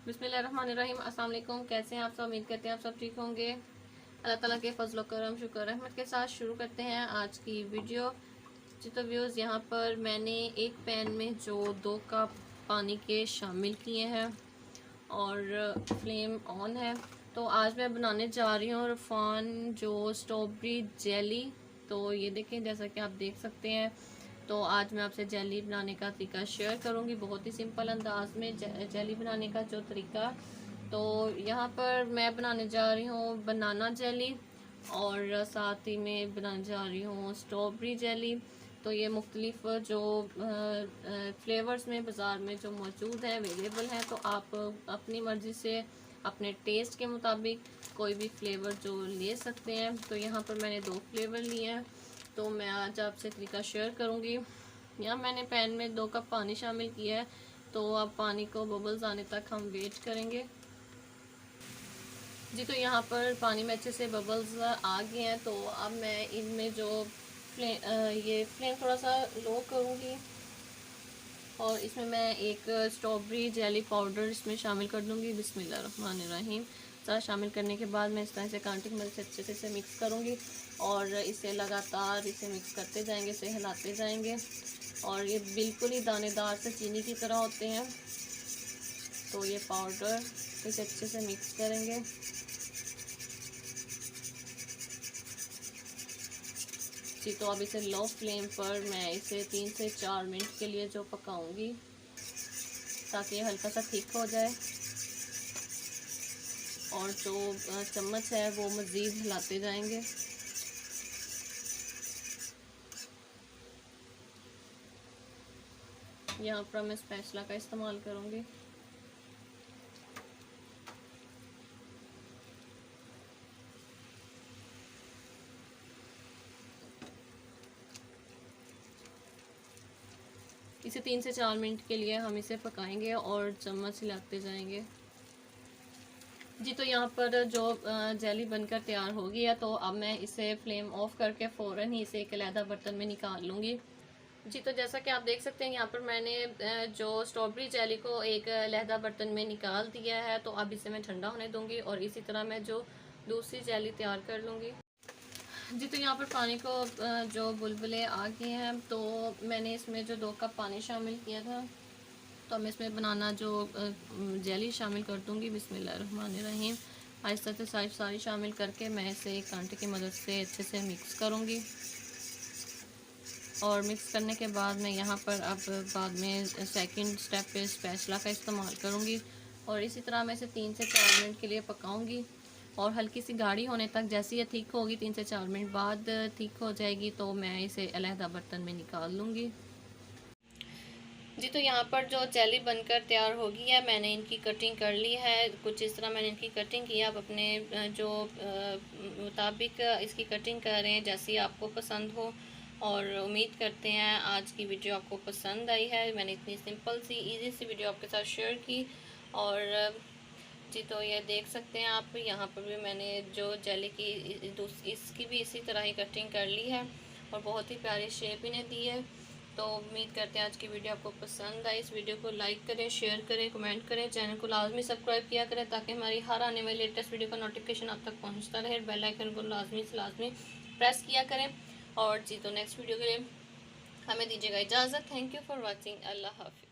बिस्मिल्लाहिर्रहमानिर्रहीम। अस्सलाम वालेकुम। कैसे हैं आप सब? उम्मीद करते हैं आप सब ठीक होंगे। अल्लाह ताला के फजल करम शुक्र रहमत के साथ शुरू करते हैं आज की वीडियो। तो व्यूज़, यहाँ पर मैंने एक पैन में जो 2 कप पानी के शामिल किए हैं और फ्लेम ऑन है। तो आज मैं बनाने जा रही हूँ रफ़ान जो स्ट्रॉबेरी जेली। तो ये देखें, जैसा कि आप देख सकते हैं। तो आज मैं आपसे जेली बनाने का तरीका शेयर करूंगी, बहुत ही सिंपल अंदाज में जेली बनाने का जो तरीका। तो यहाँ पर मैं बनाने जा रही हूँ बनाना जेली और साथ ही में बनाने जा रही हूँ स्ट्रॉबेरी जेली। तो ये मुख्तलिफ जो फ्लेवर्स में बाज़ार में जो मौजूद हैं, अवेलेबल हैं। तो आप अपनी मर्ज़ी से अपने टेस्ट के मुताबिक कोई भी फ्लेवर जो ले सकते हैं। तो यहाँ पर मैंने 2 फ्लेवर लिए हैं। तो मैं आज आपसे तरीका शेयर करूँगी। यहाँ मैंने पैन में 2 कप पानी शामिल किया है। तो अब पानी को बबल्स आने तक हम वेट करेंगे जी। तो यहाँ पर पानी में अच्छे से बबल्स आ गए हैं। तो अब मैं इनमें जो ये फ्लेम थोड़ा सा लो करूँगी और इसमें मैं एक स्ट्रॉबेरी जेली पाउडर इसमें शामिल कर दूँगी। बिस्मिल्लाहिर्रहमानिर्रहीम। सारा शामिल करने के बाद मैं इस तरह से कांटे की मदद से अच्छे से इसे मिक्स करूँगी और इसे लगातार इसे मिक्स करते जाएंगे, इसे हिलाते जाएंगे। और ये बिल्कुल ही दानेदार से चीनी की तरह होते हैं। तो ये पाउडर इसे अच्छे से मिक्स करेंगे। जी, तो अब इसे लो फ्लेम पर मैं इसे 3 से 4 मिनट के लिए जो पकाऊंगी ताकि ये हल्का सा थिक हो जाए और जो चम्मच है वो मज़ीद हिलाते जाएंगे। यहाँ पर मैं स्पैचुला का इस्तेमाल करूँगी। इसे 3 से 4 मिनट के लिए हम इसे पकाएंगे और चम्मच हिलाते जाएंगे जी। तो यहाँ पर जो जेली बनकर तैयार हो गई है। तो अब मैं इसे फ्लेम ऑफ करके फ़ौरन ही इसे एक अलहदा बर्तन में निकाल लूँगी जी। तो जैसा कि आप देख सकते हैं, यहाँ पर मैंने जो स्ट्रॉबेरी जेली को एक अलहदा बर्तन में निकाल दिया है। तो अब इसे मैं ठंडा होने दूँगी और इसी तरह मैं जो दूसरी जेली तैयार कर लूँगी जी। तो यहाँ पर पानी को जो बुलबुले आ गए हैं। तो मैंने इसमें जो 2 कप पानी शामिल किया था, तो मैं इसमें बनाना जो जेली शामिल कर दूँगी। बिस्मिल्लाहिर्रहमानिर्रहीम। आहिस्ता से सारी शामिल करके मैं इसे एक कांटे की मदद से अच्छे से मिक्स करूँगी और मिक्स करने के बाद मैं यहाँ पर अब बाद में सेकंड स्टेप पे स्पैचुला का इस्तेमाल करूँगी और इसी तरह मैं इसे 3 से 4 मिनट के लिए पकाऊँगी और हल्की सी गाढ़ी होने तक। जैसे ये थिक होगी 3 से 4 मिनट बाद थिक हो जाएगी तो मैं इसे अलहदा बर्तन में निकाल लूँगी जी। तो यहाँ पर जो जेली बनकर तैयार हो गई है, मैंने इनकी कटिंग कर ली है। कुछ इस तरह मैंने इनकी कटिंग की। आप अपने जो मुताबिक इसकी कटिंग करें जैसी आपको पसंद हो। और उम्मीद करते हैं आज की वीडियो आपको पसंद आई है। मैंने इतनी सिंपल सी इजी सी वीडियो आपके साथ शेयर की और जी। तो ये देख सकते हैं आप, यहाँ पर भी मैंने जो जेली की इसकी भी इसी तरह ही कटिंग कर ली है और बहुत ही प्यारी शेप इन्हें दी है। तो उम्मीद करते हैं आज की वीडियो आपको पसंद आई। इस वीडियो को लाइक करें, शेयर करें, कमेंट करें, चैनल को लाजमी सब्सक्राइब किया करें ताकि हमारी हर आने वाली लेटेस्ट वीडियो का नोटिफिकेशन आप तक पहुंचता रहे। बेल आइकन को लाजमी से लाजमी प्रेस किया करें। और जी, तो नेक्स्ट वीडियो के लिए हमें दीजिएगा इजाज़त। Thank you for watching. अल्लाह हाफिज़।